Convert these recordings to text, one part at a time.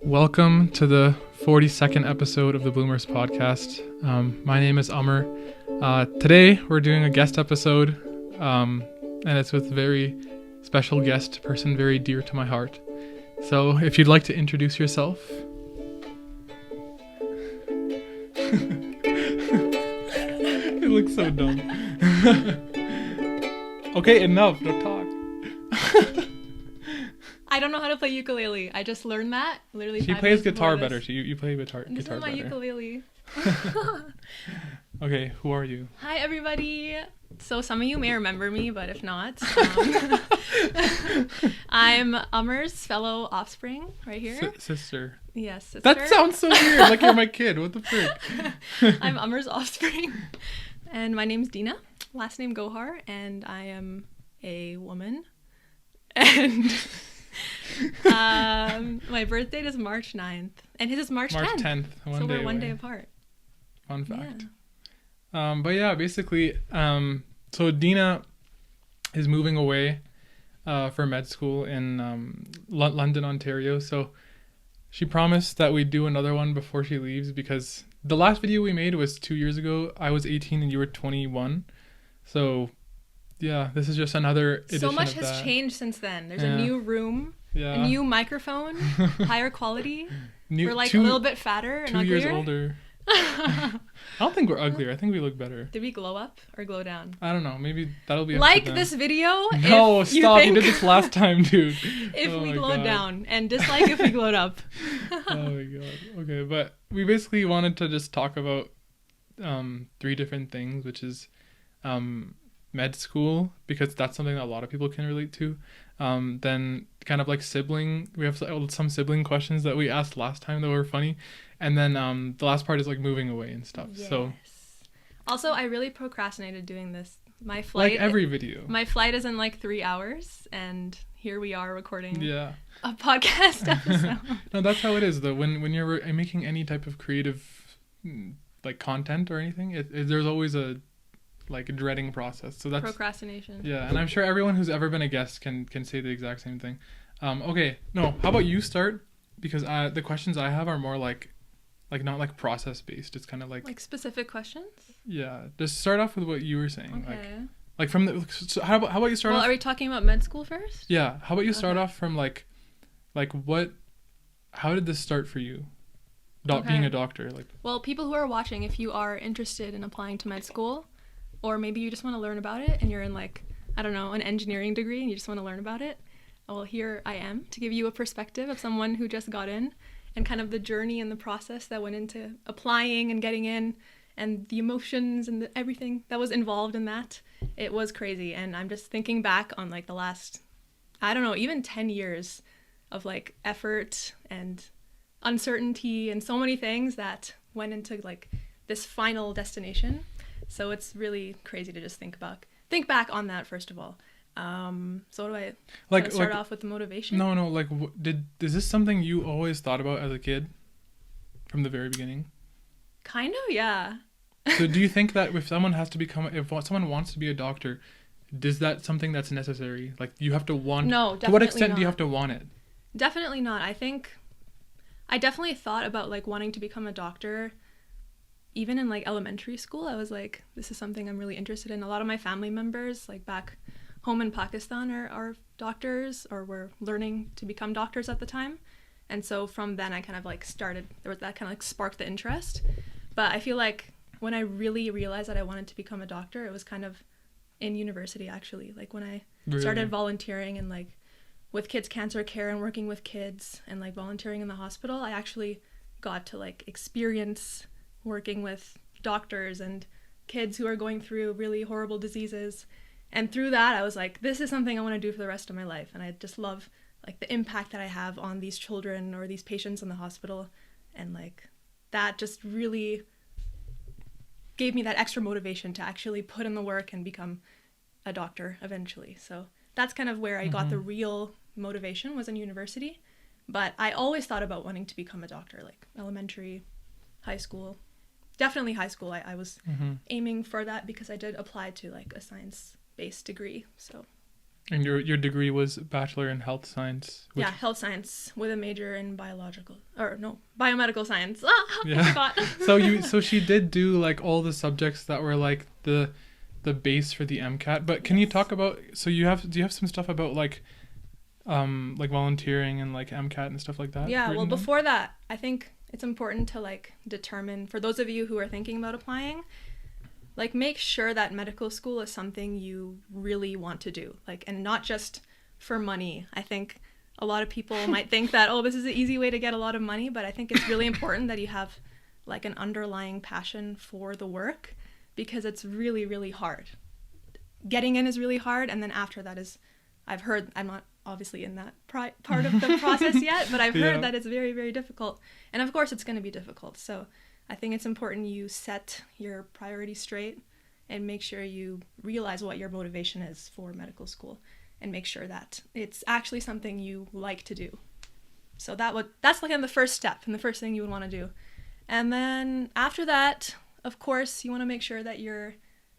Welcome to the 42nd episode of the Bloomers podcast. My name is Amr. Today we're doing a guest episode, and it's with a very special guest person very dear to my heart. So if you'd like to introduce yourself. It looks so dumb. Okay, enough. Don't talk. I don't know how to play ukulele. I just learned that literally. She plays guitar better. You play guitar. This Guitar is my better. ukulele. Okay, who are you? Hi everybody. So some of you may remember me, but if not, I'm Amr's fellow offspring right here. Sister. Yes, sister. That sounds so weird. Like you're my kid. What the frick? I'm Amr's offspring, and my name's Deena. Last name Gohar, and I am a woman. And my birth date is March 9th, and his is March 10th. So we're one day apart. Fun fact. Yeah. But yeah, basically, so Deena is moving away for med school in London, Ontario. So she promised that we'd do another one before she leaves, because the last video we made was 2 years ago. I was 18 and you were 21. So yeah, this is just another edition So much of has that. changed since then. There's a new room, Yeah. a new microphone, higher quality. We're like a a little bit fatter and 2 uglier. years older. I don't think we're uglier. I think we look better. Did we glow up or glow down? I don't know. Maybe that'll be up Like to them. this video. No, if stop. You You did this last time, dude. If Oh we my glowed God. down, and dislike if we glowed up. Oh my god. Okay, but we basically wanted to just talk about three different things, which is med school, because that's something that a lot of people can relate to. Then kind of like sibling. We have some sibling questions that we asked last time that were funny. And then the last part is like moving away and stuff. Yes. So Also, I really procrastinated doing this. My flight. like every video. My flight is in like 3 hours, and here we are recording Yeah. a podcast episode. No, that's how it is though. When you're making any type of creative like content or anything, there's always a like dreading process. So that's Procrastination. yeah, and I'm sure everyone who's ever been a guest can say the exact same thing. Okay, no, how about you start, because the questions I have are more like not like process based. It's kind of like specific questions. yeah. Just start off with what you were saying. Okay. Like from the so how about you start Well, off? are we talking about med school first? Yeah, how about you start Okay. off from like what? How did this start for you? Okay. Being a doctor, like. Well, people who are watching, if you are interested in applying to med school, or maybe you just want to learn about it and you're in like, I don't know, an engineering degree and you just want to learn about it, well, here I am to give you a perspective of someone who just got in and kind of the journey and the process that went into applying and getting in and the emotions and everything that was involved in that. It was crazy. And I'm just thinking back on like the last, I don't know, even 10 years of like effort and uncertainty and so many things that went into like this final destination. So it's really crazy to just think back on that first of all. So do I Like start off with the motivation? No, like is this something you always thought about as a kid from the very beginning? Kind of, yeah. So do you think that if someone wants to be a doctor, is that something that's necessary? Like you have to want. No, to what definitely extent do you not. have to want it? Definitely not. I definitely thought about like wanting to become a doctor. Even in like elementary school, I was like, this is something I'm really interested in. A lot of my family members like back home in Pakistan are doctors or were learning to become doctors at the time. And so from then I kind of like that kind of like sparked the interest. But I feel like when I really realized that I wanted to become a doctor, it was kind of in university actually. Like when I started volunteering and like with kids cancer care and working with kids and like volunteering in the hospital, I actually got to like experience working with doctors and kids who are going through really horrible diseases. And through that, I was like, this is something I want to do for the rest of my life. And I just love like the impact that I have on these children or these patients in the hospital. And like that just really gave me that extra motivation to actually put in the work and become a doctor eventually. So that's kind of where I got the real motivation, was in university. But I always thought about wanting to become a doctor, like elementary, high school. Definitely high school. I was aiming for that because I did apply to like a science-based degree. So And your degree was Bachelor in Health Science. Yeah, health science with a major in biomedical science. Ah, I Yeah. forgot. So she did do like all the subjects that were like the base for the MCAT. But can you talk about, do you have some stuff about like volunteering and like MCAT and stuff like that? Yeah, well, written down? before that, I think it's important to like determine, for those of you who are thinking about applying, like make sure that medical school is something you really want to do, like, and not just for money. I think a lot of people might think that, oh, this is an easy way to get a lot of money, but I think it's really important that you have like an underlying passion for the work, because it's really, really hard. Getting in is really hard, and then after that is, I've heard, I'm not obviously in that part of the process yet, but I've heard that it's very, very difficult. And of course it's going to be difficult. So I think it's important you set your priorities straight and make sure you realize what your motivation is for medical school, and make sure that it's actually something you like to do. So that's like the first step and the first thing you would want to do. And then after that, of course, you want to make sure that you're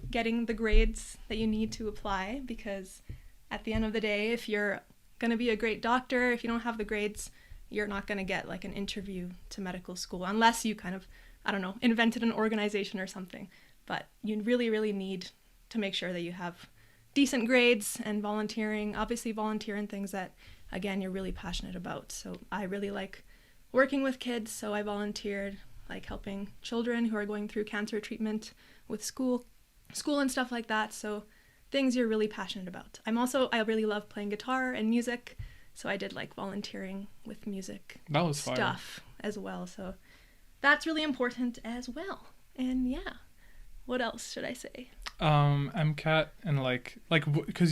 getting the grades that you need to apply, because at the end of the day, if you're going to be a great doctor, if you don't have the grades, you're not going to get like an interview to medical school, unless you kind of, I don't know, invented an organization or something. But you really, really need to make sure that you have decent grades, and obviously volunteer in things that, again, you're really passionate about. So I really like working with kids, so I volunteered like helping children who are going through cancer treatment with school and stuff like that. So things you're really passionate about. I really love playing guitar and music, so I did like volunteering with music That was stuff as well. So that's really important as well. And yeah, what else should I say? MCAT, and because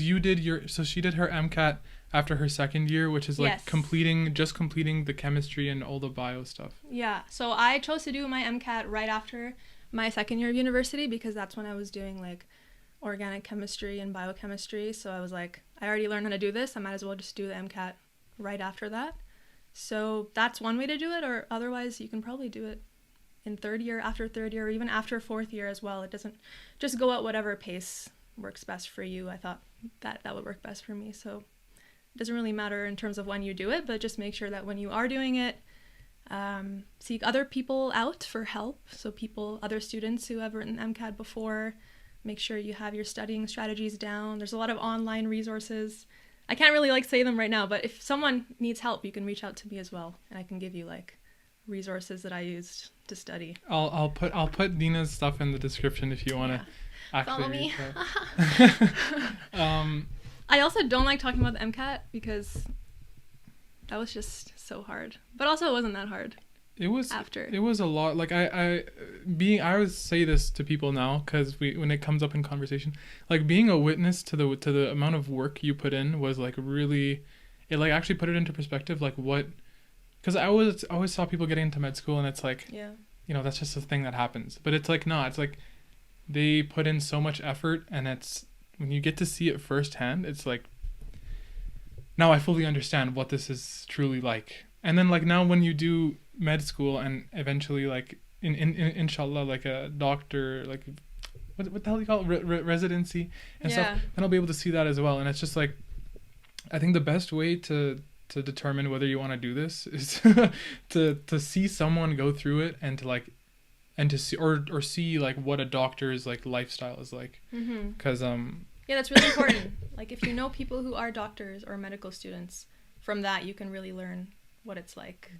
she did her MCAT after her second year, which is like Yes. completing the chemistry and all the bio stuff. Yeah, so I chose to do my MCAT right after my second year of university, because that's when I was doing like organic chemistry and biochemistry. So I was like, I already learned how to do this, I might as well just do the MCAT right after that. So that's one way to do it, or otherwise you can probably do it in after third year, or even after fourth year as well. It doesn't, just go at whatever pace works best for you. I thought that would work best for me. So it doesn't really matter in terms of when you do it, but just make sure that when you are doing it, seek other people out for help. So other students who have written MCAT before, make sure you have your studying strategies down. There's a lot of online resources. I can't really like say them right now, but if someone needs help, you can reach out to me as well, and I can give you like resources that I used to study. I'll put Deena's stuff in the description if you want to actually follow me. Um, I also don't like talking about the MCAT, because that was just so hard, but also it wasn't that hard. It was a lot. Like I always say this to people now, because when it comes up in conversation, like being a witness to the amount of work you put in was like really, it like actually put it into perspective, like what, because I always saw people getting into med school and it's like, yeah, that's just a thing that happens, but it's like not. It's like they put in so much effort, and it's when you get to see it firsthand, it's like, now I fully understand what this is truly like. And then like now when you do med school and eventually like in inshallah like a doctor, like what the hell do you call it, residency and stuff, then I'll be able to see that as well. And it's just like, I think the best way to determine whether you want to do this is to see someone go through it, and to see or see like what a doctor's like lifestyle is like, because yeah, that's really important. Like if you know people who are doctors or medical students, from that you can really learn what it's like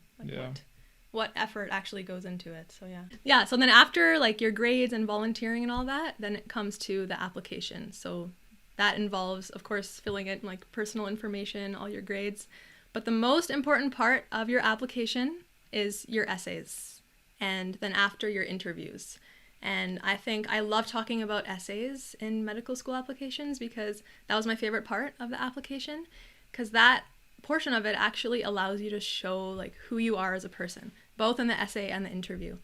what effort actually goes into it. So yeah, so then after like your grades and volunteering and all that, then it comes to the application. So that involves, of course, filling in like personal information, all your grades, but the most important part of your application is your essays, and then after your interviews. And I think I love talking about essays in medical school applications, because that was my favorite part of the application, because that portion of it actually allows you to show like who you are as a person, both in the essay and the interview.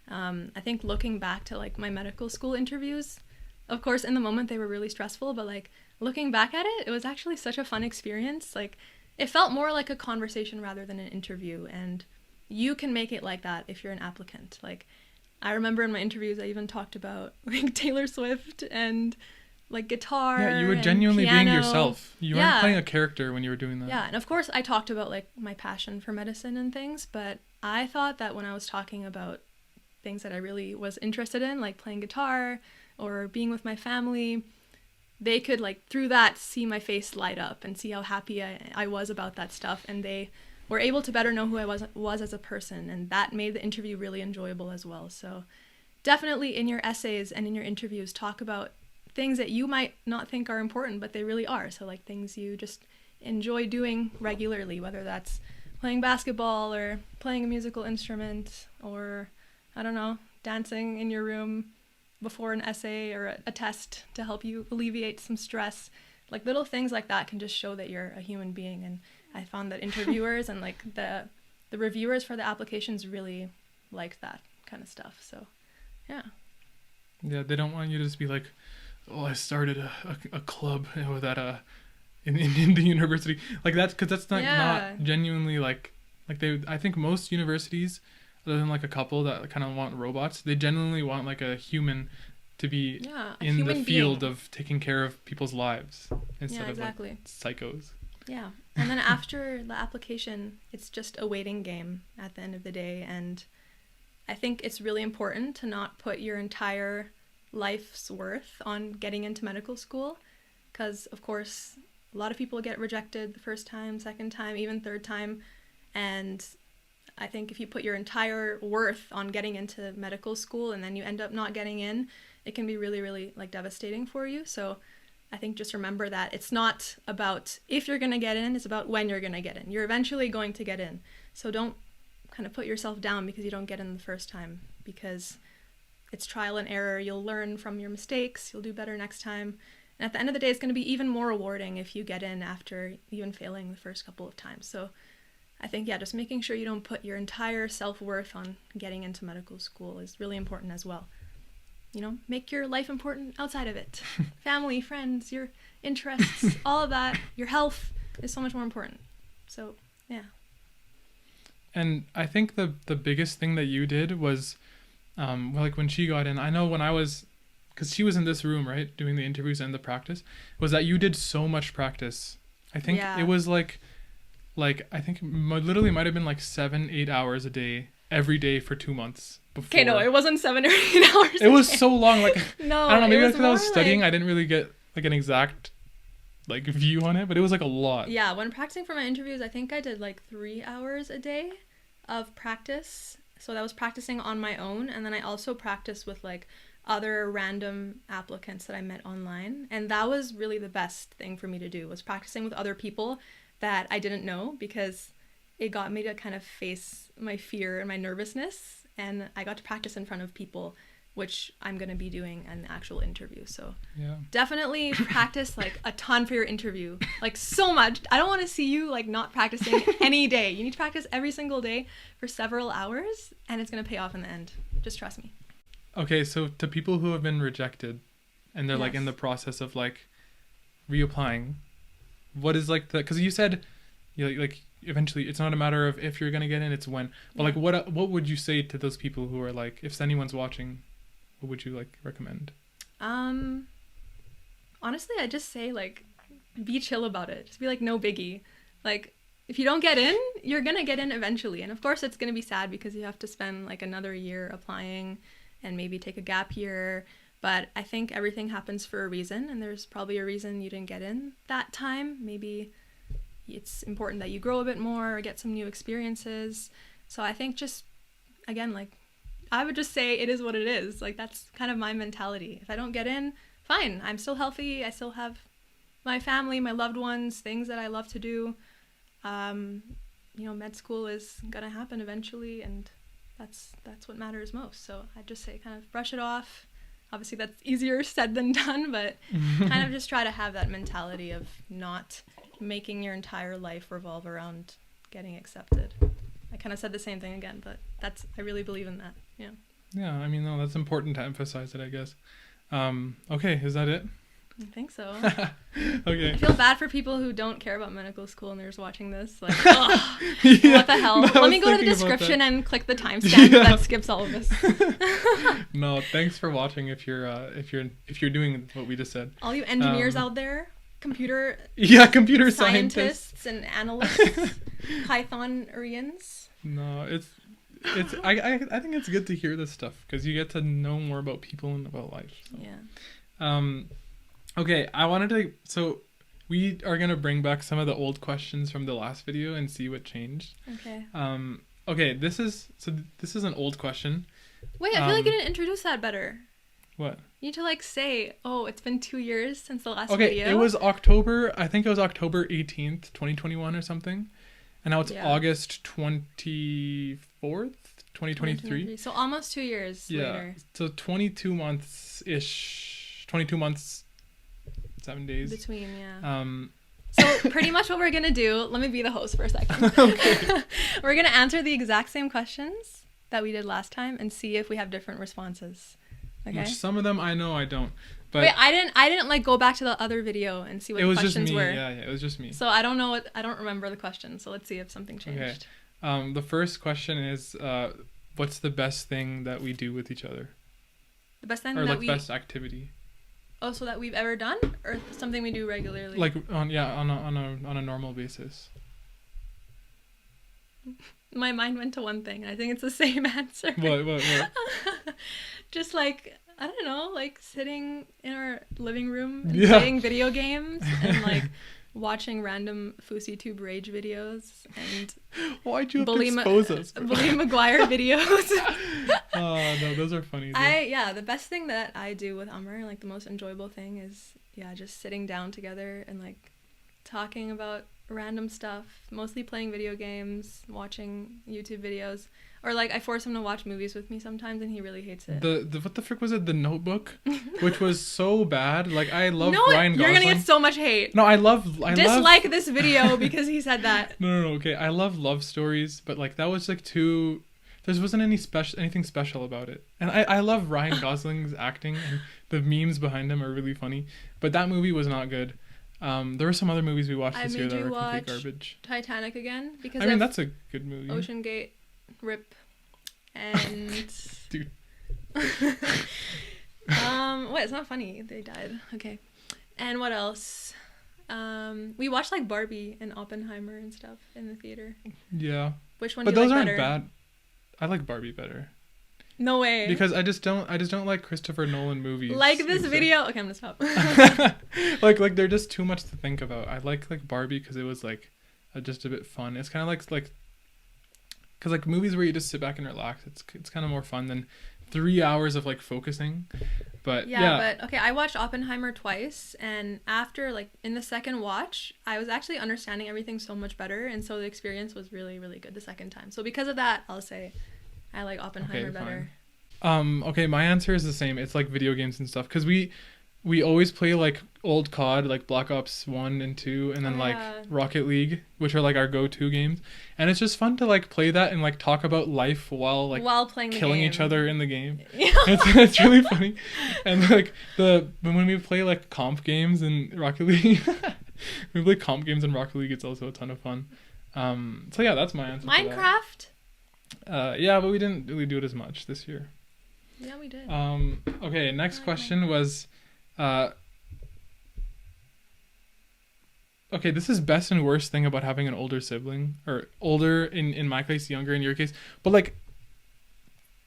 I think looking back to like my medical school interviews, of course in the moment they were really stressful, but like looking back at it, it was actually such a fun experience. Like it felt more like a conversation rather than an interview, and you can make it like that if you're an applicant. Like I remember in my interviews I even talked about like Taylor Swift and like guitar. Yeah, you were and genuinely being piano. yourself. You weren't playing a character when you were doing that. Yeah, and of course I talked about like my passion for medicine and things, but I thought that when I was talking about things that I really was interested in, like playing guitar or being with my family, they could like through that see my face light up and see how happy I was about that stuff, and they were able to better know who I was as a person, and that made the interview really enjoyable as well. So definitely in your essays and in your interviews, talk about things that you might not think are important, but they really are. So like things you just enjoy doing regularly, whether that's playing basketball or playing a musical instrument, or I don't know, dancing in your room before an essay or a test to help you alleviate some stress. Like little things like that can just show that you're a human being. And I found that interviewers and like the reviewers for the applications really liked that kind of stuff. So yeah. Yeah, they don't want you to just be like, oh, I started a club with in the university. Like that's because that's not genuinely like they. I think most universities, other than like a couple that kind of want robots, they genuinely want like a human to be in the field of taking care of people's lives instead of like psychos. Yeah. And then after the application, it's just a waiting game at the end of the day. And I think it's really important to not put your entire life's worth on getting into medical school, because of course a lot of people get rejected the first time, second time, even third time. And I think if you put your entire worth on getting into medical school and then you end up not getting in, it can be really, really like devastating for you. So I think just remember that it's not about if you're going to get in, it's about when you're going to get in. You're eventually going to get in. So don't kind of put yourself down because you don't get in the first time, because it's trial and error. You'll learn from your mistakes. You'll do better next time. And at the end of the day, it's going to be even more rewarding if you get in after even failing the first couple of times. So I think, just making sure you don't put your entire self-worth on getting into medical school is really important as well. You know, make your life important outside of it. Family, friends, your interests, all of that, your health is so much more important. So, yeah. And I think the biggest thing that you did was, like when she got in, I know when I was, because she was in this room, right, doing the interviews and the practice, was that you did so much practice. I think it was like I think literally might have been like 7-8 hours a day, every day for 2 months. Okay, no, it wasn't 7 or 8 hours. It was so long. Like no, I don't know, maybe because I was studying, I didn't really get like an exact like view on it, but it was like a lot. Yeah, when practicing for my interviews, I think I did like 3 hours a day of practice. So that was practicing on my own, and then I also practiced with like other random applicants that I met online, and that was really the best thing for me to do, was practicing with other people that I didn't know, because it got me to kind of face my fear and my nervousness, and I got to practice in front of people, which I'm going to be doing an actual interview. So definitely practice like a ton for your interview, like so much. I don't want to see you like not practicing any day. You need to practice every single day for several hours, and it's going to pay off in the end. Just trust me. Okay, so to people who have been rejected and they're like in the process of like reapplying, what is like the, because you said like eventually it's not a matter of if you're gonna get in, it's when, but like what would you say to those people who are like, if anyone's watching, what would you like recommend? Honestly, I just say like be chill about it. Just be like, no biggie. Like if you don't get in, you're gonna get in eventually, and of course it's gonna be sad because you have to spend like another year applying and maybe take a gap year. But I think everything happens for a reason, and there's probably a reason you didn't get in that time. Maybe it's important that you grow a bit more or get some new experiences. So I think just, again, like, I would just say it is what it is. Like, that's kind of my mentality. If I don't get in, fine. I'm still healthy. I still have my family, my loved ones, things that I love to do. Med school is gonna happen eventually, and that's what matters most. So I just say kind of brush it off. Obviously that's easier said than done, but kind of just try to have that mentality of not making your entire life revolve around getting accepted. I kind of said the same thing again, but I really believe in that. Yeah. Yeah, I mean, no, that's important to emphasize it, I guess. Okay, is that it? I think so. Okay. I feel bad for people who don't care about medical school and they're just watching this. Like, ugh, Yeah, what the hell? no, I Let me was go to the thinking about description that. and click the timestamp Yeah. that skips all of this. No, thanks for watching. If you're doing what we just said. All you engineers out there, computer Computer scientists. scientists and analysts, Pythonians. No, I think it's good to hear this stuff because you get to know more about people and about life. So. Yeah. Okay, so we are gonna bring back some of the old questions from the last video and see what changed. Okay. Okay, this is an old question. Wait, I feel like you didn't introduce that better. What? You need to like say, oh, it's been 2 years since the last Okay, video. it was October 18th, 2021 or something. And now it's Yeah. August 24th, 2023. So almost 2 years later. So 22 months-ish. 22 months, 7 days. Between, yeah. Um, So pretty much what we're going to do, let me be the host for a second. Okay. We're going to answer the exact same questions that we did last time and see if we have different responses. Okay? Which some of them I know I don't. But Wait, I didn't like go back to the other video and see what it the was just questions me. were. Yeah, it was just me. So I don't remember the questions. So let's see if something changed. Okay. The first question is, what's the best thing that we do with each other? The best thing Or that like best activity? Oh, so that we've ever done, or something we do regularly? Like on a normal basis. My mind went to one thing, and I think it's the same answer. What? Just like, I don't know, like sitting in our living room and Yeah. playing video games and like watching random FouseyTube rage videos and Why'd you have Bully to Ma- expose us? Bully Maguire videos. Oh no, those are funny. Though. The best thing that I do with Umar, like the most enjoyable thing is just sitting down together and like talking about random stuff, mostly playing video games, watching YouTube videos, or like I force him to watch movies with me sometimes and he really hates it. The what the frick was it? The Notebook, which was so bad. Like I love No, Ryan Gosling. you're gonna get so much hate. No, I love Dislike this video because he said that. No, okay. I love love stories, but like that was like too. There wasn't anything special about it, and I love Ryan Gosling's acting and the memes behind him are really funny, but that movie was not good. There were some other movies we watched this year that were complete garbage. Titanic again because I mean that's a good movie. Ocean Gate, RIP, and Dude. Wait, it's not funny. They died. Okay, and what else? We watched like Barbie and Oppenheimer and stuff in the theater. Yeah. Which one? But do you those like aren't better? bad. I like Barbie better. No way. Because I just don't like Christopher Nolan movies. Like this video. Okay, I'm gonna stop. like they're just too much to think about. I like Barbie because it was like just a bit fun. It's kind of like because like movies where you just sit back and relax. It's kind of more fun than 3 hours of like focusing. But but okay, I watched Oppenheimer twice, and after like in the second watch, I was actually understanding everything so much better, and so the experience was really, really good the second time. So because of that, I'll say I like Oppenheimer better. Okay, my answer is the same. It's like video games and stuff because we always play like old COD, like Black Ops 1 and 2, and then like Rocket League, which are like our go-to games. And it's just fun to like play that and like talk about life while playing killing the game. each other in the game. Yeah. It's really funny. And like when we play like comp games in Rocket League, we play comp games in Rocket League, it's also a ton of fun. So yeah, that's my answer. Minecraft? Yeah, but we didn't really do it as much this year. Yeah, we did. Okay, next question was okay, this is best and worst thing about having an older sibling, or older in my case, younger in your case. But like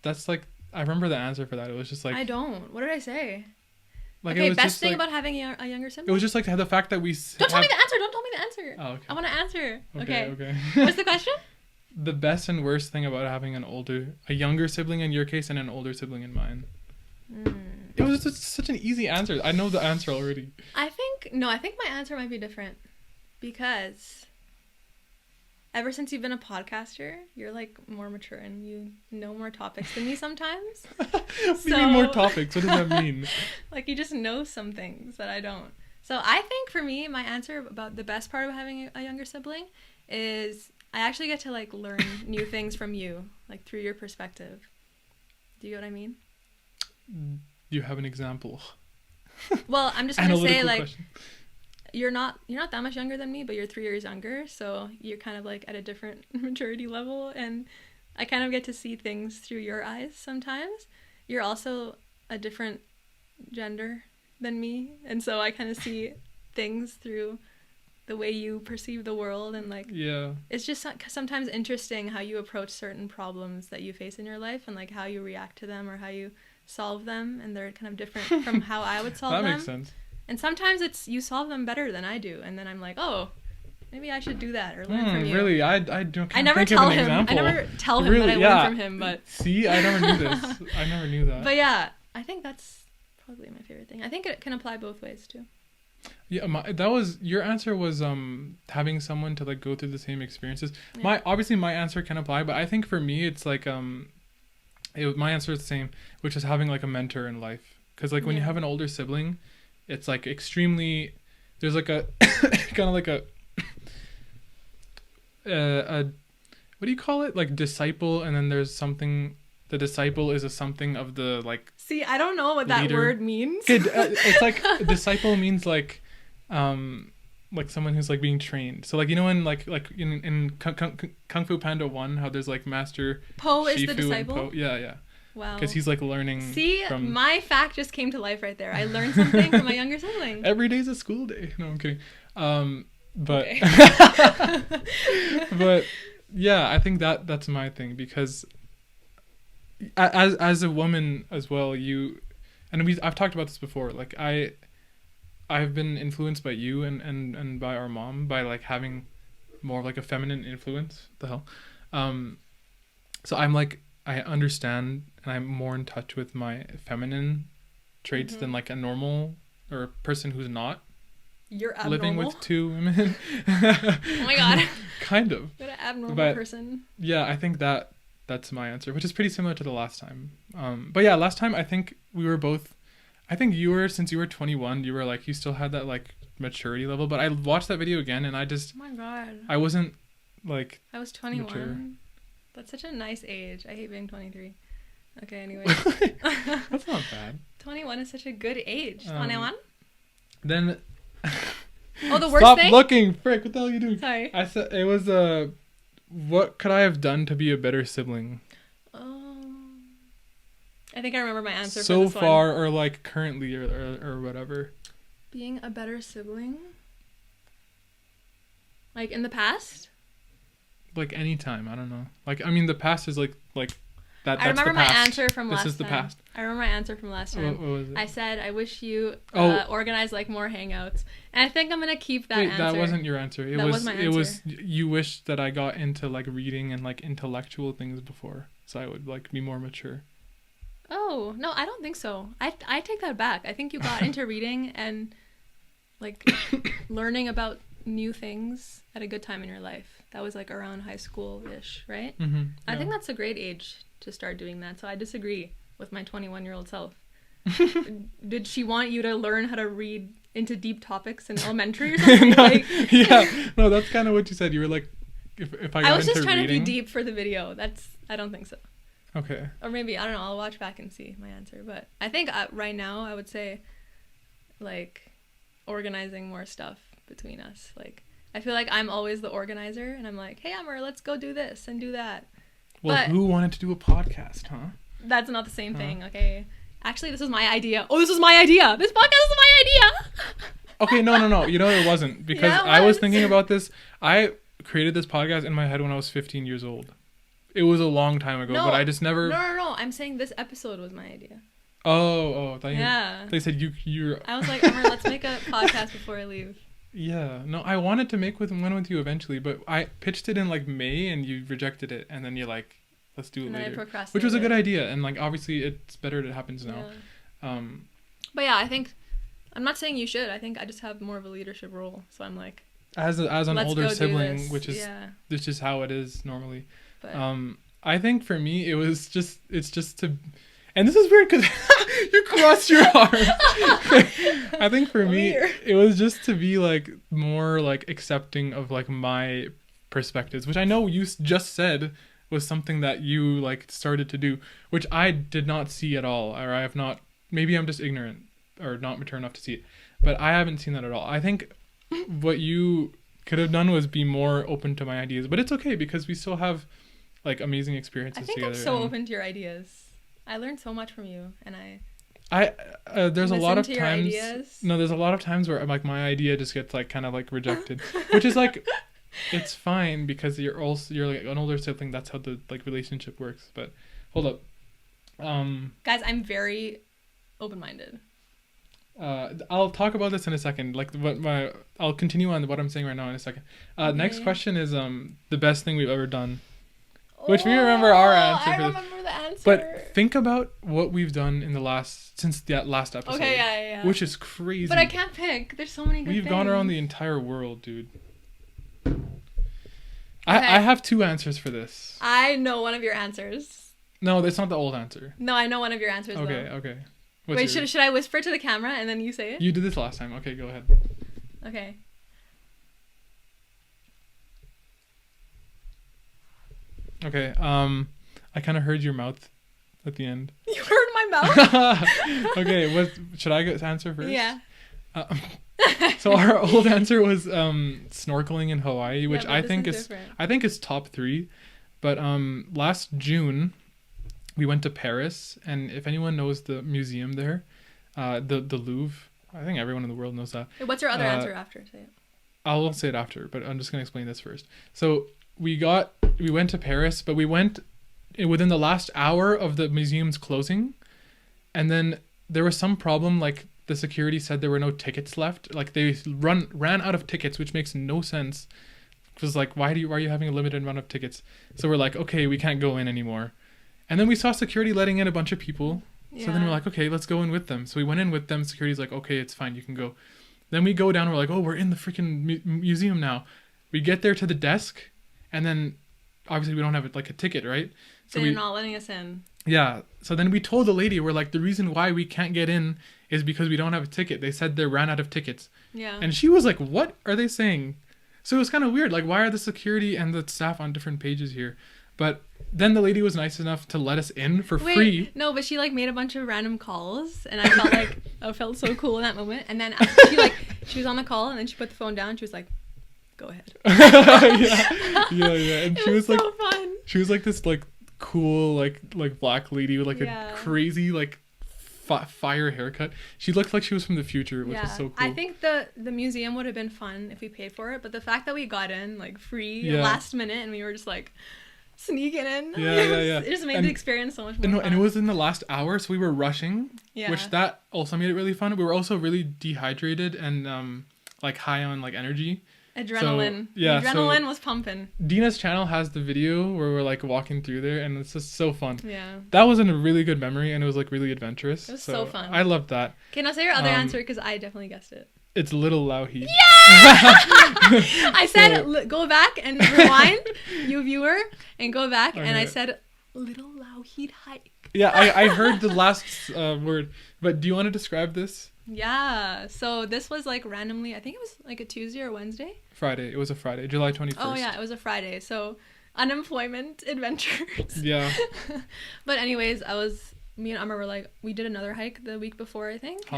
that's like I remember the answer for that. It was just like I don't. What did I say? Like Okay, it was best just, thing like, about having a younger sibling? It was just like the fact that we Don't tell me the answer. Don't tell me the answer. Oh, okay. I want to answer. Okay. What's the question? The best and worst thing about having a younger sibling in your case and an older sibling in mine. It was just such an easy answer. I know the answer already. I think my answer might be different because ever since you've been a podcaster, you're like more mature and you know more topics than me sometimes. What do you mean more topics? What does that mean? Like you just know some things that I don't. So I think for me, my answer about the best part of having a younger sibling is I actually get to like learn new things from you, like through your perspective. Do you get what I mean? Do you have an example? Well, I'm just gonna say, like, question. you're not that much younger than me, but you're 3 years younger, so you're kind of like at a different maturity level, and I kind of get to see things through your eyes sometimes. You're also a different gender than me, and so I kind of see things through the way you perceive the world, and like, Yeah. it's just sometimes interesting how you approach certain problems that you face in your life, and like how you react to them or how you solve them, and they're kind of different from how I would solve them. That makes sense. And sometimes it's you solve them better than I do, and then I'm like, oh, maybe I should do that or learn from you. Really, I don't. I never think tell of an him. example. I never tell him Really, that I yeah. learned from him, but See, I never knew this. I never knew that. but yeah, I think that's probably my favorite thing. I think it can apply both ways too. Yeah, that was your answer. Was having someone to like go through the same experiences. Yeah. My answer can apply, but I think for me it's like my answer is the same, which is having like a mentor in life. Because like when you Yeah. have an older sibling, it's like extremely. There's like a kind of like a what do you call it? Like disciple, and then there's something. The disciple is a something of the like. See, I don't know what that leader. word means. It's like disciple means like someone who's like being trained. So like, you know, in like in Kung Fu Panda 1, how there's like Master Po is the Shifu and disciple. Po. Yeah. Wow. Because he's like learning. See, from my fact just came to life right there. I learned something from my younger sibling. every day's a school day. No, I'm kidding. But Okay. but yeah, I think that's my thing, because as a woman as well, I've talked about this before. Like I've been influenced by you and by our mom, by like having more of like a feminine influence. The hell. So I'm like, I understand, and I'm more in touch with my feminine traits than like a normal or a person who's not You're abnormal. living with two women. Oh my god. Kind of. What an abnormal But- person. Yeah, I think that's my answer, which is pretty similar to the last time. But yeah, last time I think we were both. I think since you were 21, you were like, you still had that like maturity level. But I watched that video again, and Oh my god. I wasn't like. I was 21. Mature. That's such a nice age. I hate being 23. Okay, anyway. That's not bad. 21 is such a good age. Um, 21? Then. Oh, the worst Stop thing? looking, frick! What the hell are you doing? Sorry. I said it was what could I have done to be a better sibling? I think I remember my answer So for this far, one. or like currently, or whatever. Being a better sibling? Like in the past? Like anytime, I don't know. Like I mean, the past is like that. I That's remember the my past. answer from last time. This is the past. I remember my answer from last time. What was it? I said, I wish you Oh. organize like more hangouts. And I think I'm going to keep that Wait, answer. that wasn't your answer. It That was. was my It was. answer. You wish that I got into like reading and like intellectual things before, so I would like be more mature. Oh, no, I don't think so. I take that back. I think you got into reading and like learning about new things at a good time in your life. That was like around high school-ish, right? Mm-hmm. I think that's a great age to start doing that. So I disagree with my 21-year-old self. Did she want you to learn how to read into deep topics in elementary or something? No, Like, yeah, no, that's kind of what you said. You were like, if I got I was just into trying reading, to be deep for the video. I don't think so. Okay. Or maybe, I don't know, I'll watch back and see my answer. But I think right now I would say, like, organizing more stuff between us. Like, I feel like I'm always the organizer, and I'm like, hey, Amber, let's go do this and do that. Well, But- who wanted to do a podcast, huh? That's not the same thing, okay? Actually, this is my idea. Oh, this is my idea! This podcast is my idea! Okay, no. You know it wasn't, because Yeah, it I was was. thinking about this. I created this podcast in my head when I was 15 years old. It was a long time ago, but I just never. No. I'm saying this episode was my idea. Oh, I thought Yeah. they said you're. I was like, Amber, let's make a podcast before I leave. Yeah, no, I wanted to make one with you eventually, but I pitched it in like May and you rejected it, and then you're like, let's do it And then I later, procrastinated. which was a good idea, and like obviously it's better that it happens now. Yeah. But yeah, I think I'm not saying you should. I think I just have more of a leadership role. So I'm like, As an let's older go do sibling, this. which is yeah. this is how it is normally. But I think for me it's just to, and this is weird because you crossed your arms. I think for me Weird. it was just to be like more like accepting of like my perspectives, which I know you just said was something that you like started to do, which I did not see at all, or I have not. Maybe I'm just ignorant. or not mature enough to see it. But I haven't seen that at all. I think what you could have done was be more open to my ideas, but it's okay because we still have like amazing experiences I think together. I'm so open to your ideas. I learned so much from you, and there's a lot of to your times. ideas. No, there's a lot of times where like my idea just gets like kind of like rejected, which is like it's fine because you're like an older sibling. That's how the like relationship works. But hold up, Guys, I'm very open-minded. I'll talk about this in a second. Like I'll continue on what I'm saying right now in a second. Next question is the best thing we've ever done. Which we remember our answer. I remember the answer. But think about what we've done since that last episode. Okay, yeah. Which is crazy. But I can't pick. There's so many good things. We've gone around the entire world, dude. I have two answers for this. I know one of your answers. No, that's not the old answer. No, I know one of your answers, Okay, though. okay. Wait, should I whisper to the camera and then you say it? You did this last time. Okay, go ahead. Okay. Okay, I kind of heard your mouth at the end. You heard my mouth? Okay, should I answer first? Yeah. So our old answer was snorkeling in Hawaii, which I think is top 3. But last June we went to Paris, and if anyone knows the museum there, the Louvre, I think everyone in the world knows that. What's your other answer after? Say it. I'll say it after, but I'm just gonna explain this first. So we went to Paris, but we went within the last hour of the museum's closing, and then there was some problem. Like the security said there were no tickets left. Like they ran out of tickets, which makes no sense. It was like, why are you having a limited amount of tickets? So we're like, okay, we can't go in anymore. And then we saw security letting in a bunch of people. Yeah. So then we're like, okay, let's go in with them. So we went in with them. Security's like, okay, it's fine, you can go. Then we go down. We're like, oh, we're in the freaking museum now. We get there to the desk, and then obviously we don't have like a ticket, right? So they're not letting us in. Yeah. So then we told the lady, we're like, the reason why we can't get in is because we don't have a ticket. They said they ran out of tickets. Yeah. And she was like, what are they saying? So it was kind of weird. Like, why are the security and the staff on different pages here? But then the lady was nice enough to let us in for free. No, but she like made a bunch of random calls, and I felt so cool in that moment. And then she was on the call, and then she put the phone down. And she was like, "Go ahead." yeah. And she was like, so fun. She was like this like cool like black lady with like a crazy like fire haircut. She looked like she was from the future, which was so cool. I think the museum would have been fun if we paid for it, but the fact that we got in like free last minute and we were just like sneaking in. Yeah. It just made the experience so much more fun. And it was in the last hour, so we were rushing, which that also made it really fun. We were also really dehydrated and like high on like energy. Adrenaline. So, Adrenaline was pumping. Deena's channel has the video where we're like walking through there, and it's just so fun. Yeah. That was a really good memory, and it was like really adventurous. It was so fun. I loved that. Okay, now say your other answer because I definitely guessed it. It's Little Lauhi. Yeah! I said go back and rewind, you viewer, and go back, and I said Little Lauhi hike. Yeah, I heard the last word, but do you want to describe this? Yeah, so this was like randomly, I think it was like a Tuesday or Wednesday? Friday. It was a Friday, July 21st. Oh yeah, it was a Friday. So unemployment adventures. Yeah. But anyways, me and Amr were like, we did another hike the week before, I think.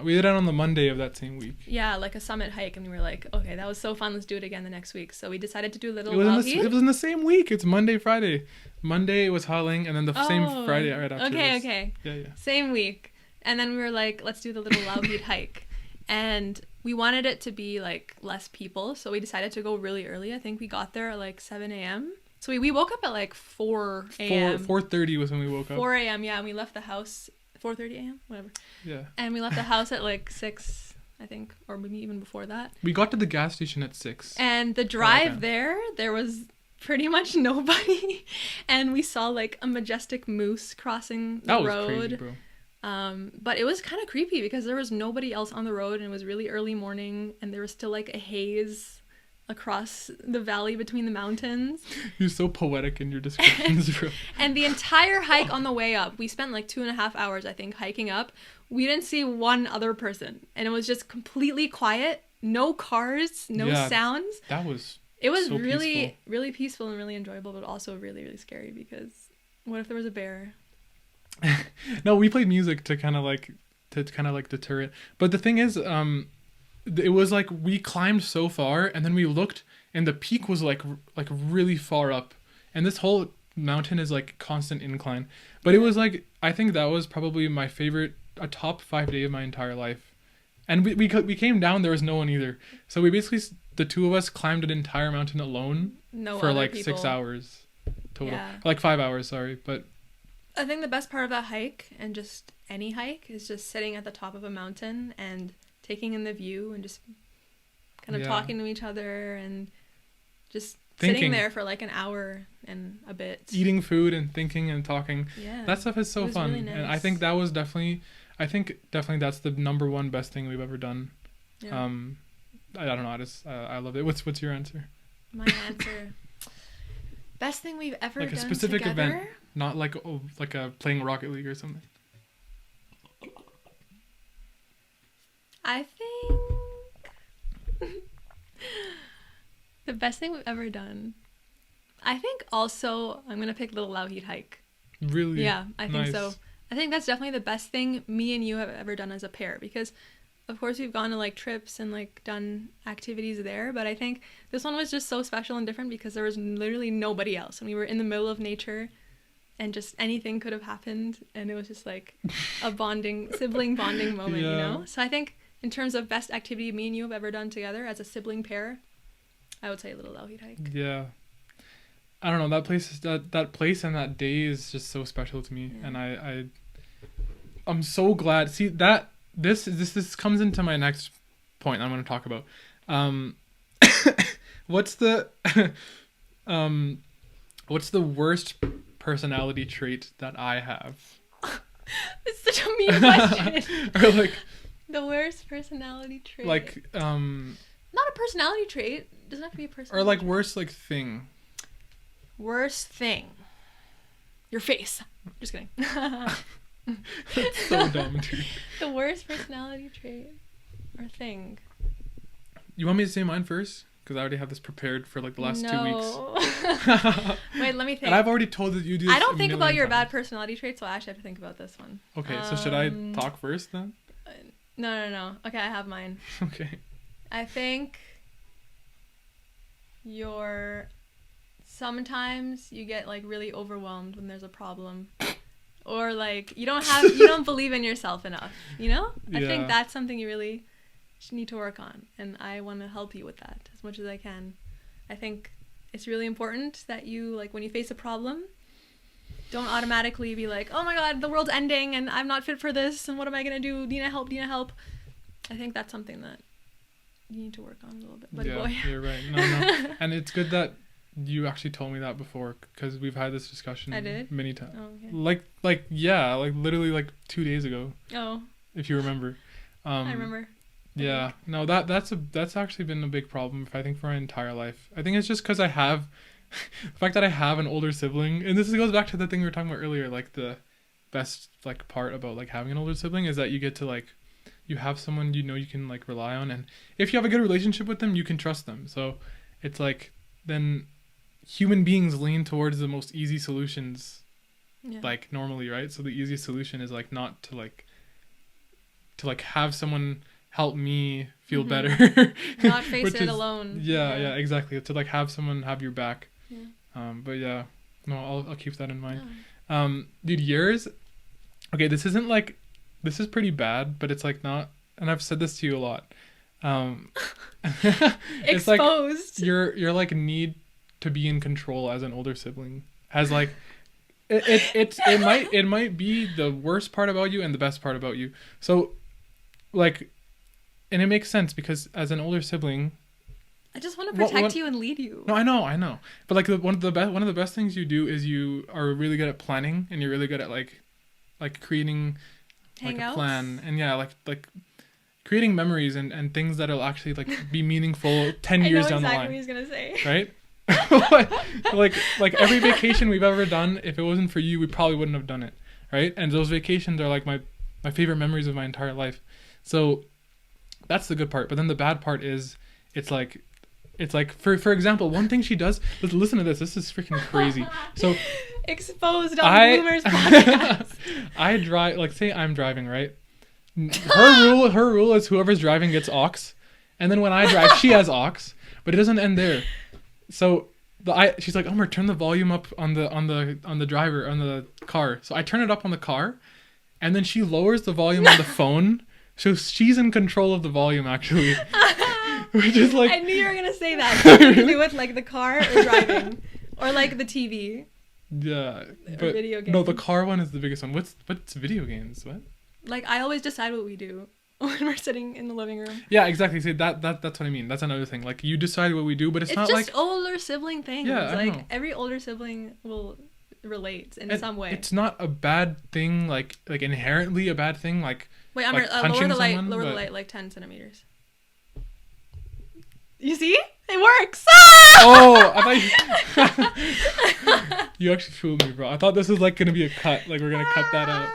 We did it on the Monday of that same week. Yeah, like a summit hike, and we were like, okay, that was so fun, let's do it again the next week. So we decided to do Little Lauhi. It was in the same week. It's Monday, Friday. Monday was hauling, and then the same Friday right after. Okay. Yeah. Same week. And then we were like, let's do the Little Lauhi hike. And we wanted it to be like less people, so we decided to go really early. I think we got there at like 7 a.m. So we woke up at like 4 a.m. 4:30 was when we woke up. 4 a.m. Yeah, and we left the house 4:30 a.m. Whatever. Yeah. And we left the house at like 6, I think, or maybe even before that. We got to the gas station at 6. And the drive there was pretty much nobody, and we saw like a majestic moose crossing the road. That was crazy, bro. But it was kind of creepy because there was nobody else on the road, and it was really early morning, and there was still like a haze across the valley between the mountains. You're so poetic in your descriptions, bro. And the entire hike on the way up, we spent like 2.5 hours, I think, hiking up. We didn't see one other person, and it was just completely quiet, no cars, no sounds. It was so really peaceful. Really peaceful and really enjoyable, but also really, really scary because what if there was a bear? No, we played music to kind of like to kind of like deter it. But the thing is, it was like we climbed so far, and then we looked, and the peak was like really far up, and this whole mountain is like constant incline. But it was like, I think that was probably my favorite, a top 5 day of my entire life. And we came down, there was no one either. So we basically, the two of us climbed an entire mountain alone for like people. 6 hours total. Yeah. Like 5 hours, sorry. But I think the best part of that hike, and just any hike, is just sitting at the top of a mountain and taking in the view and just kind of talking to each other and just sitting there for like an hour and a bit. Eating food and thinking and talking. Yeah. That stuff is so fun. Really nice. And I think that was definitely that's the number one best thing we've ever done. Yeah. I don't know. I love it. What's your answer? My answer. Best thing we've ever done together? Like a specific event, not like a playing Rocket League or something. I think the best thing we've ever done. I think also I'm gonna pick Little Lougheed Hike. Really? Yeah, I think so. I think that's definitely the best thing me and you have ever done as a pair, because of course we've gone to like trips and like done activities there, but I think this one was just so special and different because there was literally nobody else and we were in the middle of nature and just anything could have happened, and it was just like a sibling bonding moment, you know? So I think in terms of best activity me and you have ever done together as a sibling pair, I would say Little Lougheed Hike. Yeah. I don't know, that place and that day is just so special to me. Yeah. And I'm so glad. See, that this comes into my next point I'm going to talk about. What's the worst personality trait that I have? It's such a mean question. Or like the worst personality trait. Like not a personality trait. It doesn't have to be a personality. Or like worst like thing. Worst thing. Your face. Just kidding. That's so dumb, dude. The worst personality trait or thing. You want me to say mine first? Because I already have this prepared for like the last 2 weeks. Wait, let me think. And I've already told you do this. I don't think about your bad personality traits, so I actually have to think about this one. Okay, so should I talk first then? No. Okay, I have mine. Okay. I think sometimes you get like really overwhelmed when there's a problem. Or like you don't believe in yourself enough, you know? Yeah. I think that's something you really need to work on, and I want to help you with that as much as I can. I think it's really important that you, like, when you face a problem, don't automatically be like, oh my god, the world's ending and I'm not fit for this and what am I gonna do? Deena, help. I think that's something that you need to work on a little bit, buddy boy. You're right. No. And it's good that you actually told me that before, because we've had this discussion many times. Oh, okay. Like literally like 2 days ago. Oh. If you remember. I remember. Yeah. No, that's actually been a big problem, I think, for my entire life. I think it's just because I have the fact that I have an older sibling, and this goes back to the thing we were talking about earlier, like the best like part about like having an older sibling is that you get to like, you have someone you know you can like rely on, and if you have a good relationship with them, you can trust them. So it's like, then human beings lean towards the most easy solutions, like normally, right? So the easiest solution is like not to have someone help me feel better. Not face it alone. Yeah, exactly. To like have someone have your back. Yeah. But yeah, no, I'll keep that in mind. Yeah. Dude, yours. Okay, this is pretty bad, but it's like not, and I've said this to you a lot. It's exposed. Like you're like need to be in control as an older sibling. Has like it might be the worst part about you and the best part about you. So like, and it makes sense because as an older sibling, I just want to protect you and lead you. No, I know. But like one of the best things you do is you are really good at planning, and you're really good at like creating like a plan, and like creating memories and things that'll actually like be meaningful 10 years down the line. I know exactly what he's gonna say. Right? like every vacation we've ever done, if it wasn't for you, we probably wouldn't have done it, right? And those vacations are like my favorite memories of my entire life. So that's the good part. But then the bad part is it's like for example, one thing she does, listen to this. This is freaking crazy. So exposed on Boomers podcast. I drive, like say I'm driving, right? Her rule is whoever's driving gets aux, and then when I drive, she has aux, but it doesn't end there. So she's like, Omar, turn the volume up on the driver on the car. So I turn it up on the car, and then she lowers the volume on the phone. So she's in control of the volume actually, which is like. I knew you were gonna say that. Something to do with like the car or driving, or like the TV. Yeah, but or video games. No, the car one is the biggest one. What's video games? What? Like I always decide what we do when we're sitting in the living room. Yeah, exactly. See, that's what I mean. That's another thing. Like you decide what we do, but it's not just like older sibling things. Yeah, I like know. every older sibling will relate in some way. It's not a bad thing, like inherently a bad thing. Like wait, I'm like lower the light. someone, Lower the but- light like 10 centimeters. You see? It works. Oh, I thought you actually fooled me, bro. I thought this was like gonna be a cut. Like we're gonna cut that out.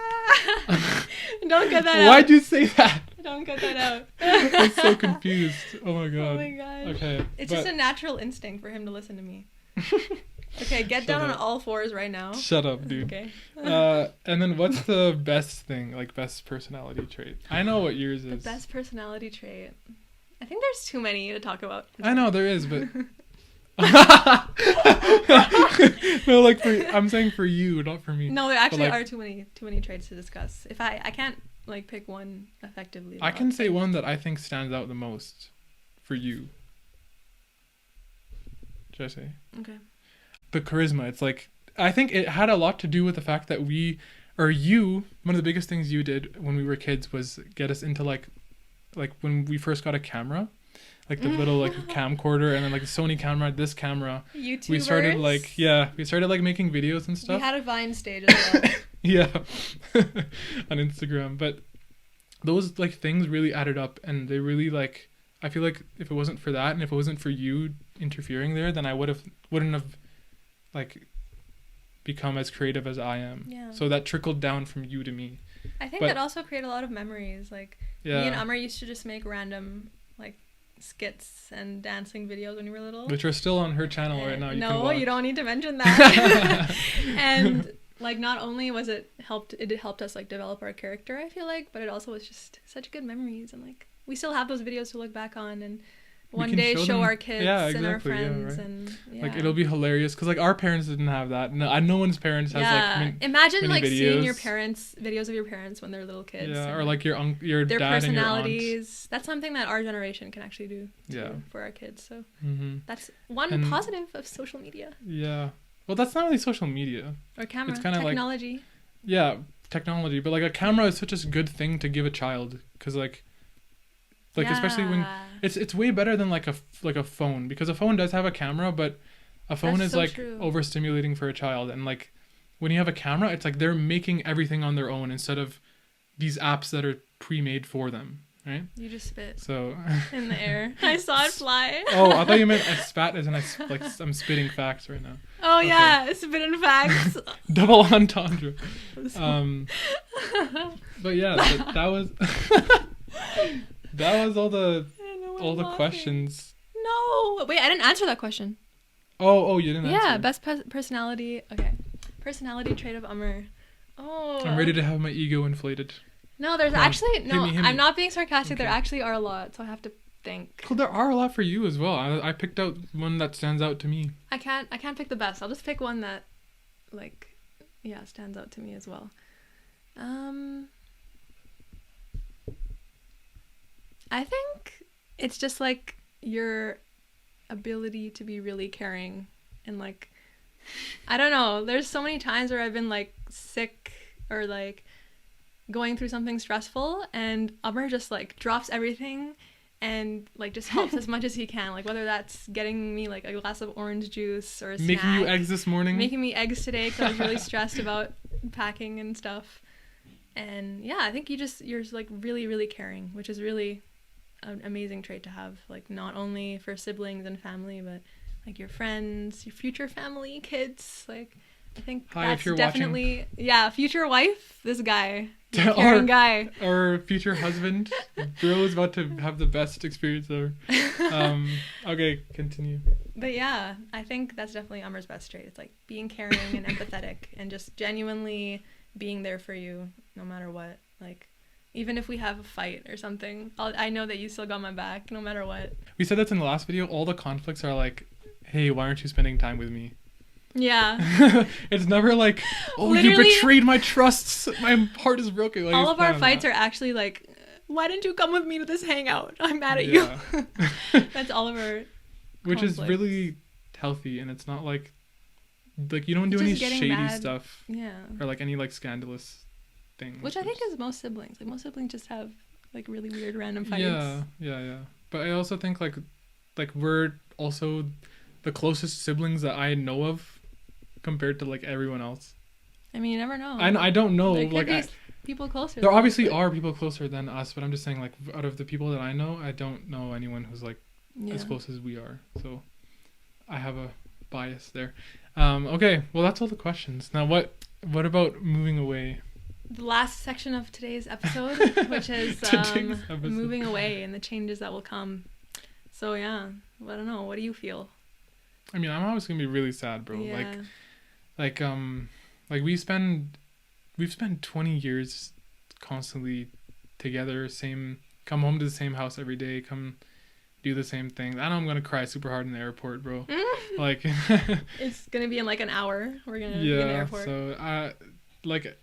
Don't cut that out. Why'd you say that? Don't cut that out. I'm so confused. Oh my god. Oh my gosh. Okay. It's just a natural instinct for him to listen to me. Okay, get Shut down on up. all fours right now. Shut up, dude. Okay. And then what's the best thing, like best personality trait? I know what yours The is. best personality trait. I think there's too many to talk about. I know there is, but no, like I'm saying for you, not for me. No, there actually like- are too many traits to discuss. If I can't like pick one effectively. I can say one that I think stands out the most for you. Should I say? Okay. The charisma. It's like I think it had a lot to do with the fact that you, one of the biggest things you did when we were kids was get us into like when we first got a camera, like the little like camcorder and then like the Sony camera, this camera. YouTubers. We started like making videos and stuff. We had a Vine stage as well. Yeah. On Instagram, but those like things really added up, and they really like I feel like if it wasn't for that and if it wasn't for you interfering there, then I wouldn't have like become as creative as I am. Yeah. So that trickled down from you to me. I think But- that also created a lot of memories. Like Yeah. me and Amr used to just make random like skits and dancing videos when we were little. Which are still on her channel right now. No, you don't need to mention that. And like not only was it helped us like develop our character, I feel like, but it also was just such good memories, and like we still have those videos to look back on and one can day show show them- our kids yeah, and our exactly, yeah, friends right. and yeah. Like it'll be hilarious because like our parents didn't have that. No one's parents has like imagine mini like seeing your videos. parents videos of your parents when they're little kids. yeah, and, or like your their dad and your aunt. personalities. That's something that our generation can actually do too, Yeah. for our kids. So Mm-hmm. that's one And- positive of social media Yeah. Well, that's not really social media. or camera It's kinda like- technology. Yeah, technology, but like a camera is such a good thing to give a child because like especially when Yeah. it's way better than like a phone, because a phone does have a camera, but a phone That's is so like true. overstimulating for a child, and like when you have a camera, it's like they're making everything on their own instead of these apps that are pre-made for them, right? You just spit So in the air. I saw it fly. oh, I thought you meant I spat as in I'm spitting facts right now. Oh Okay. yeah, spit in facts. Double entendre. But yeah, that was that was all the I don't know why all I'm the laughing. questions. No, wait, I didn't answer that question. Oh, you didn't Yeah, answer. best personality. Okay, personality trait of Amr. Oh, I'm ready to have my ego inflated. No, there's Come on, actually no. hit me. I'm not being sarcastic. There Okay. actually are a lot, so I have to think. Well, there are a lot for you as well. I picked out one that stands out to me. I can't pick the best. I'll just pick one that, like, yeah, stands out to me as well. I think it's just like your ability to be really caring and like, I don't know. There's so many times where I've been like sick or like going through something stressful, and Amr just like drops everything and like just helps as much as he can, like whether that's getting me like a glass of orange juice or a Making snack, you eggs this morning. making me eggs today because I was really stressed about packing and stuff. And yeah, I think you're just like really, really caring, which is really an amazing trait to have, like not only for siblings and family, but like your friends, your future family, kids. Like I think Hi, that's if you're definitely future wife, this guy, Or- caring guy. Or future husband. Bro is about to have the best experience ever. Okay, continue. But yeah, I think that's definitely Amr's best trait. It's like being caring and empathetic and just genuinely being there for you no matter what. Like Even if we have a fight or something, I know that you still got my back no matter what. We said that in the last video. All the conflicts are like, hey, why aren't you spending time with me? Yeah. It's never like, oh, Literally, you betrayed my trusts. My heart is broken. Like, all of our fights are actually like, why didn't you come with me to this hangout? I'm mad at you. That's all of our Which conflicts. is really healthy, and it's not like you don't do any shady stuff. Yeah. Or like any like scandalous things. Which I think is most siblings. Like most siblings just have like really weird random fights. Yeah. But I also think like we're also the closest siblings that I know of compared to like everyone else. I mean, you never know. I don't know. There could like be people closer. There obviously are people closer than us, but I'm just saying like out of the people that I know, I don't know anyone who's like as close as we are. So I have a bias there. Okay, well that's all the questions. Now what about moving away? The last section of today's episode, which is moving away and the changes that will come. So yeah, I don't know. What do you feel? I mean, I'm always gonna be really sad, bro. Yeah. Like we've spent 20 years constantly together. Come home to the same house every day. Come do the same thing. I know I'm gonna cry super hard in the airport, bro. Like it's gonna be in like an hour. We're gonna be in the airport. So like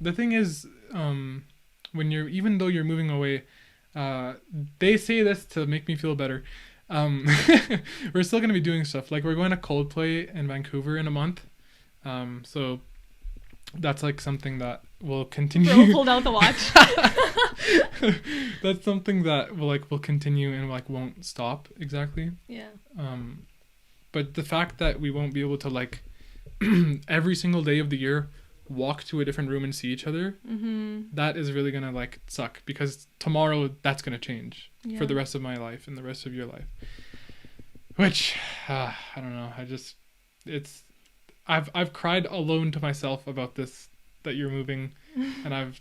the thing is, even though you're moving away, they say this to make me feel better. We're still gonna be doing stuff. Like we're going to Coldplay in Vancouver in a month. So that's like something that will continue. Bro pulled out the watch. That's something that will continue and like won't stop exactly. Yeah. But the fact that we won't be able to like every single day of the year walk to a different room and see each other, that is really gonna like suck, because tomorrow that's gonna change for the rest of my life and the rest of your life. Which I don't know. I've cried alone to myself about this, that you're moving, and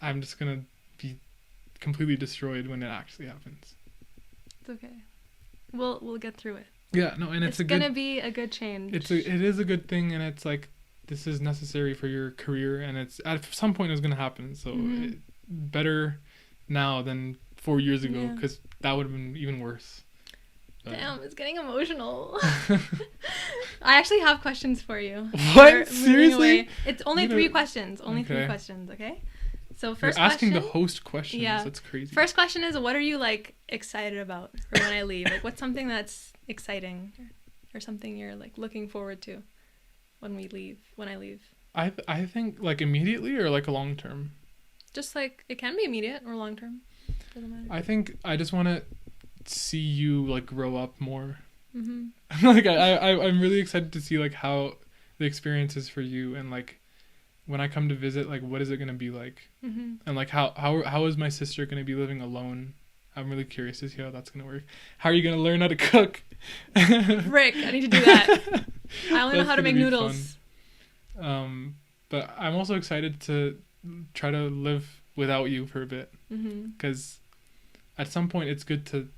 I'm just gonna be completely destroyed when it actually happens. It's okay. We'll get through it. Yeah, no, and it's gonna be a good change. It is a good thing, and it's like this is necessary for your career, and it's at some point it's gonna happen. So better now than 4 years ago, because that would have been even worse. Damn, it's getting emotional. I actually have questions for you. What? Seriously? It's only 3 questions. Only 3 questions, okay? So first You're asking question, the host questions. Yeah. That's crazy. First question is, what are you like excited about for when I leave? Like what's something that's exciting or something you're like looking forward to when I leave? I think like immediately or like a long term? Just like it can be immediate or long term. Doesn't matter. I think I just want to see you like grow up more. Like I'm really excited to see like how the experience is for you, and like when I come to visit, like what is it gonna be like, and like how is my sister gonna be living alone? I'm really curious to see how that's gonna work. How are you gonna learn how to cook? Frick, I need to do that. I only know how to make noodles. But I'm also excited to try to live without you for a bit, because at some point it's good to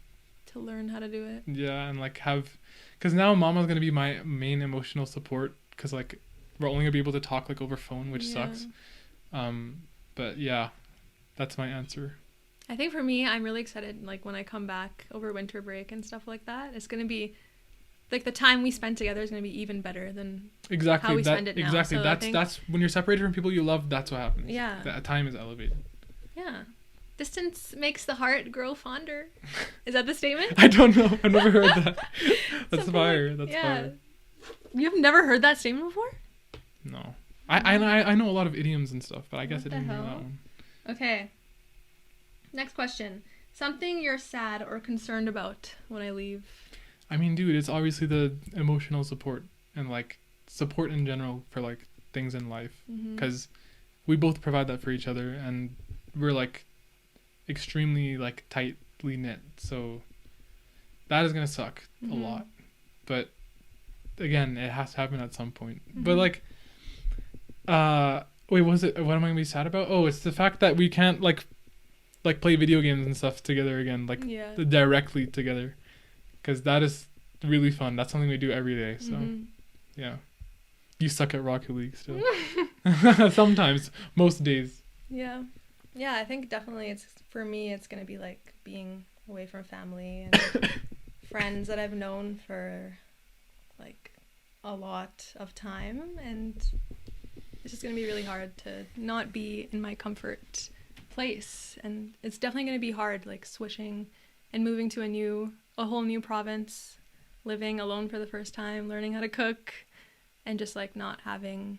learn how to do it. Yeah, and like because now Mama's gonna be my main emotional support, because like we're only gonna be able to talk like over phone, which sucks. But yeah, that's my answer. I think for me, I'm really excited like when I come back over winter break and stuff like that. It's gonna be like the time we spend together is gonna be even better than how we spend it now. Exactly. So that's when you're separated from people you love. That's what happens. Yeah. That time is elevated. Yeah. Distance makes the heart grow fonder. Is that the statement? I don't know. I've never heard that. That's fire. That's fire. You've never heard that statement before? No. I know a lot of idioms and stuff, but I guess I didn't know that one. Okay. Next question. Something you're sad or concerned about when I leave? I mean, dude, it's obviously the emotional support and like support in general for like things in life, because we both provide that for each other, and we're like extremely like tightly knit, so that is gonna suck a lot. But again, it has to happen at some point. But like wait, what am I gonna be sad about? Oh, it's the fact that we can't like play video games and stuff together again, like directly together, because that is really fun. That's something we do every day. So yeah, you suck at Rocket League still. Sometimes, most days. Yeah. Yeah, I think definitely it's for me. It's gonna be like being away from family and friends that I've known for like a lot of time, and it's just gonna be really hard to not be in my comfort place. And it's definitely gonna be hard, like switching and moving to a whole new province, living alone for the first time, learning how to cook, and just like not having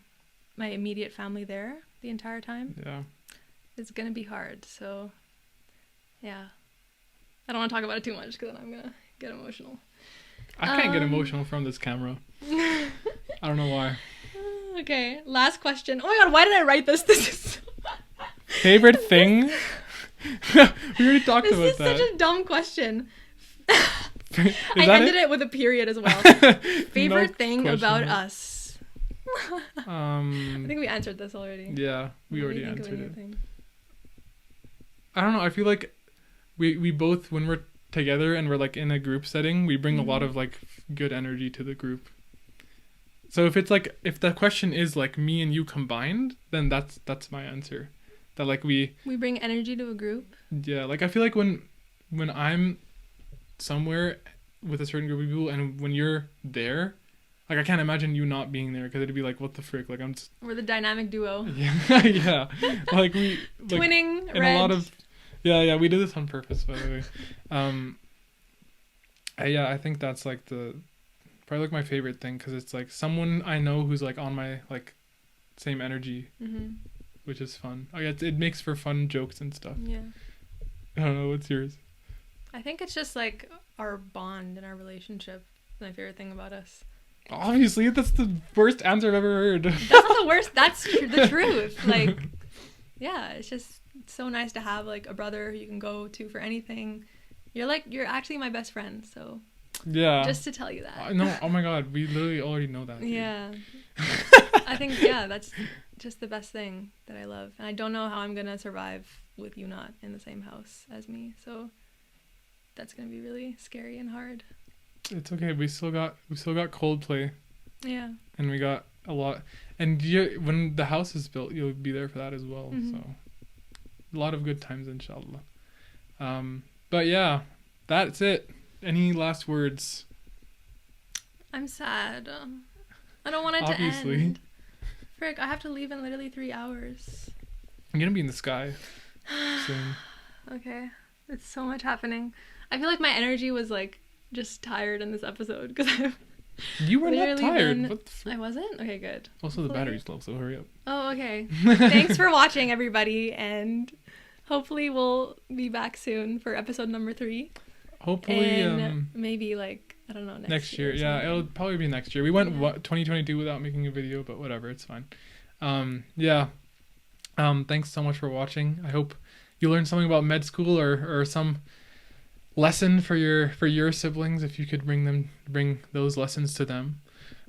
my immediate family there the entire time. Yeah. It's gonna be hard. So yeah, I don't want to talk about it too much because then I'm gonna get emotional. I can't get emotional from this camera. I don't know why. Okay, last question. Oh my god, why did I write this? This is Favorite thing? We already talked about this is that. such a dumb question. Is I that ended it? it with a period as well. Favorite thing question about mark. us? I think we answered this already. Yeah, we What do already you think of answered it. anything? I don't know. I feel like we both, when we're together and we're like in a group setting, we bring a lot of like good energy to the group. So if it's like, if the question is like me and you combined, then that's my answer. That like we bring energy to a group. Yeah, like I feel like when I'm somewhere with a certain group of people and when you're there, like I can't imagine you not being there, because it'd be like, what the frick, like I'm just... We're the dynamic duo. Yeah. Yeah, like we like, Twinning in red. a lot of... Yeah, we did this on purpose, by the way. Yeah, I think that's like probably like my favorite thing, because it's like someone I know who's like on my like same energy, which is fun. Oh yeah, it makes for fun jokes and stuff. Yeah. I don't know, what's yours? I think it's just like our bond and our relationship. My favorite thing about us. Obviously, that's the worst answer I've ever heard. That's not the worst. That's the truth. Like, yeah, it's just so nice to have like a brother who you can go to for anything. You're actually my best friend. So Yeah. just to tell you that. No, oh my god, we literally already know that. Dude. Yeah. I think that's just the best thing that I love, and I don't know how I'm gonna survive with you not in the same house as me. So that's gonna be really scary and hard. It's okay. We still got Coldplay. Yeah. And we got a lot. And when the house is built, you'll be there for that as well. So a lot of good times, inshallah. But yeah, that's it. Any last words? I'm sad. I don't want it Obviously. to end. Frick, I have to leave in literally 3 hours. I'm gonna be in the sky soon. Okay. It's so much happening. I feel like my energy was like just tired in this episode because I've You were not literally tired. been- What the frick? I wasn't? Okay, good. Also, the Hopefully- battery's low, so hurry up. Oh, okay. Thanks for watching, everybody, and hopefully we'll be back soon for episode number 3. Hopefully, And maybe like, I don't know, next year. or Yeah, something. it'll probably be next year. We went Yeah. 2022 without making a video, but whatever, it's fine. Yeah. Thanks so much for watching. I hope you learned something about med school or some lesson for your siblings, if you could bring those lessons to them.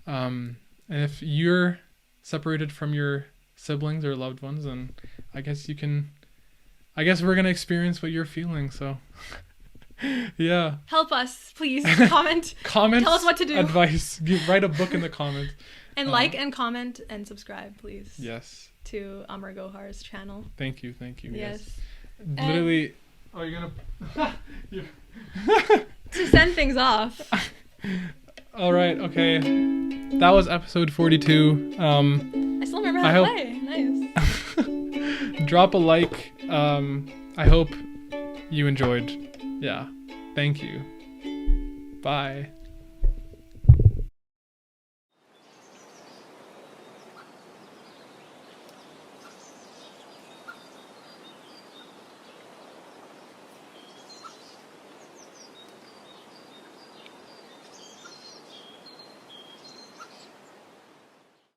And if you're separated from your siblings or loved ones, then I guess we're gonna experience what you're feeling. So yeah. Help us, please. Comment. Comments, Tell us what to do. advice. Write a book in the comments. And like and comment and subscribe, please. Yes. To Amar Gohar's channel. Thank you. Yes. Literally. Oh, you're gonna. To send things off. All right. Okay. That was episode 42. I still remember how to play. Nice. Drop a like. I hope you enjoyed. Yeah. Thank you. Bye.